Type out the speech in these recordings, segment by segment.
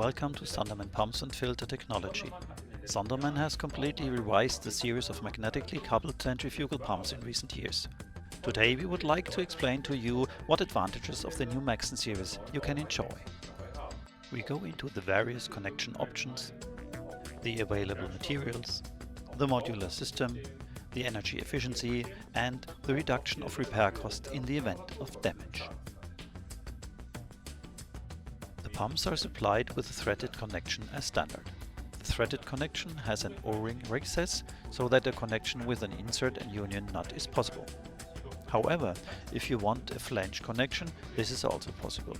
Welcome to SONDERMANN Pumps and Filter Technology. SONDERMANN has completely revised the series of magnetically coupled centrifugal pumps in recent years. Today we would like to explain to you what advantages of the new MAGSON series you can enjoy. We go into the various connection options, the available materials, the modular system, the energy efficiency and the reduction of repair costs in the event of damage. The pumps are supplied with a threaded connection as standard. The threaded connection has an O-ring recess so that a connection with an insert and union nut is possible. However, if you want a flange connection, this is also possible.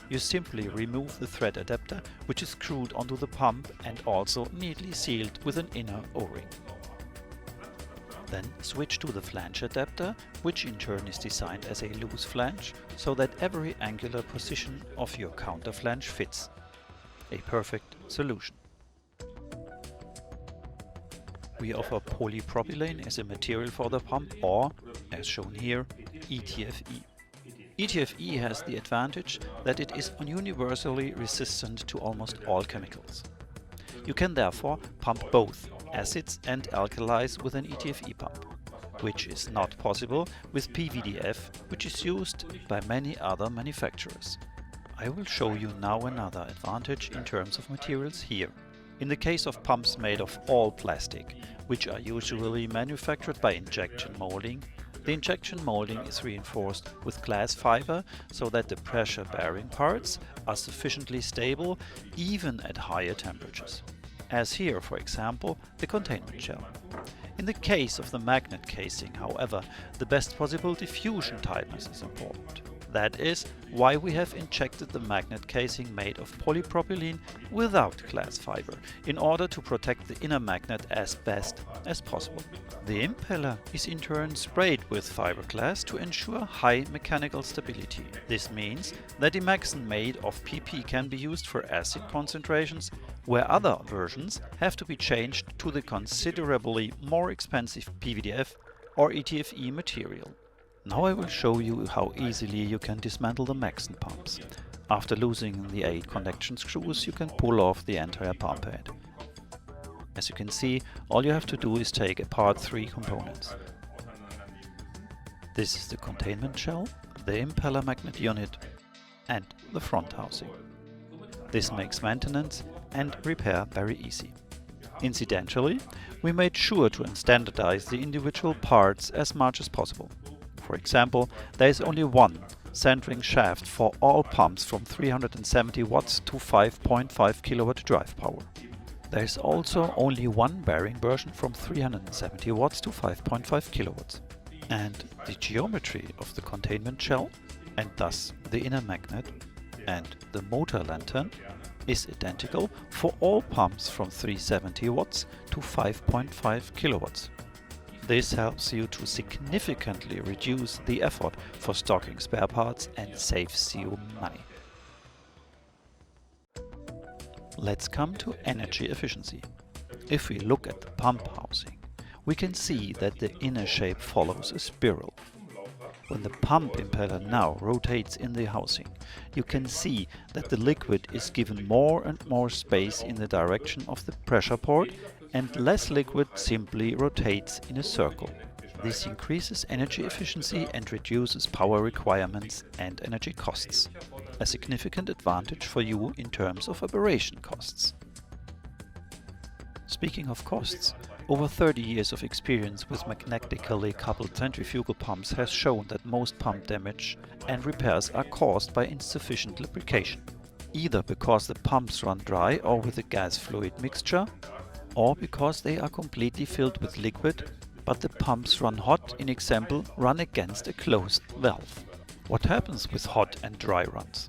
You simply remove the thread adapter, which is screwed onto the pump and also neatly sealed with an inner O-ring. Then switch to the flange adapter, which in turn is designed as a loose flange, so that every angular position of your counter flange fits. A perfect solution. We offer polypropylene as a material for the pump, or, as shown here, ETFE. ETFE has the advantage that it is universally resistant to almost all chemicals. You can therefore pump both acids and alkalis with an ETFE pump, which is not possible with PVDF, which is used by many other manufacturers. I will show you now another advantage in terms of materials here. In the case of pumps made of all plastic, which are usually manufactured by injection molding, the injection molding is reinforced with glass fiber so that the pressure-bearing parts are sufficiently stable even at higher temperatures. As here, for example, the containment shell. In the case of the magnet casing, however, the best possible diffusion tightness is important. That is why we have injected the magnet casing made of polypropylene without glass fiber, in order to protect the inner magnet as best as possible. The impeller is in turn sprayed with fiberglass to ensure high mechanical stability. This means that the MAGSON made of PP can be used for acid concentrations, where other versions have to be changed to the considerably more expensive PVDF or ETFE material. Now I will show you how easily you can dismantle the MAGSON pumps. After losing the 8 connection screws, you can pull off the entire pump head. As you can see, all you have to do is take apart 3 components. This is the containment shell, the impeller magnet unit and the front housing. This makes maintenance and repair very easy. Incidentally, we made sure to standardize the individual parts as much as possible. For example, there is only one centering shaft for all pumps from 370 watts to 5.5 kilowatt drive power. There is also only one bearing version from 370 watts to 5.5 kilowatts. And the geometry of the containment shell, and thus the inner magnet, and the motor lantern is identical for all pumps from 370 watts to 5.5 kilowatts. This helps you to significantly reduce the effort for stocking spare parts and saves you money. Let's come to energy efficiency. If we look at the pump housing, we can see that the inner shape follows a spiral. When the pump impeller now rotates in the housing, you can see that the liquid is given more and more space in the direction of the pressure port, and less liquid simply rotates in a circle. This increases energy efficiency and reduces power requirements and energy costs. A significant advantage for you in terms of operation costs. Speaking of costs, over 30 years of experience with magnetically coupled centrifugal pumps has shown that most pump damage and repairs are caused by insufficient lubrication, either because the pumps run dry or with a gas fluid mixture, or because they are completely filled with liquid, but the pumps run hot, in example, run against a closed valve. What happens with hot and dry runs?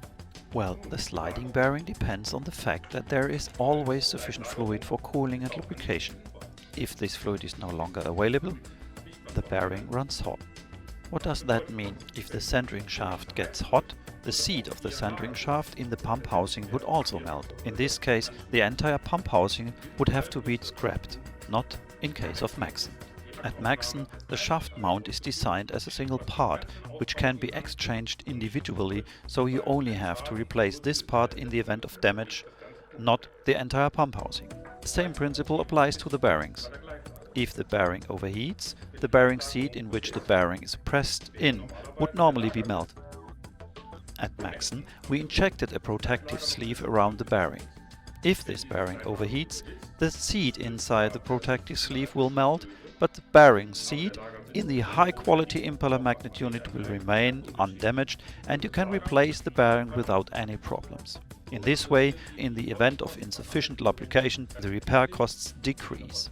Well, the sliding bearing depends on the fact that there is always sufficient fluid for cooling and lubrication. If this fluid is no longer available, the bearing runs hot. What does that mean? If the centering shaft gets hot, the seat of the centering shaft in the pump housing would also melt. In this case, the entire pump housing would have to be scrapped, not in case of MAGSON. At MAGSON, the shaft mount is designed as a single part, which can be exchanged individually, so you only have to replace this part in the event of damage not the entire pump housing. The same principle applies to the bearings. If the bearing overheats, the bearing seat in which the bearing is pressed in would normally be melted. At MAGSON, we injected a protective sleeve around the bearing. If this bearing overheats, the seat inside the protective sleeve will melt, but the bearing seat in the high-quality impeller magnet unit will remain undamaged, and you can replace the bearing without any problems. In this way, in the event of insufficient lubrication, the repair costs decrease.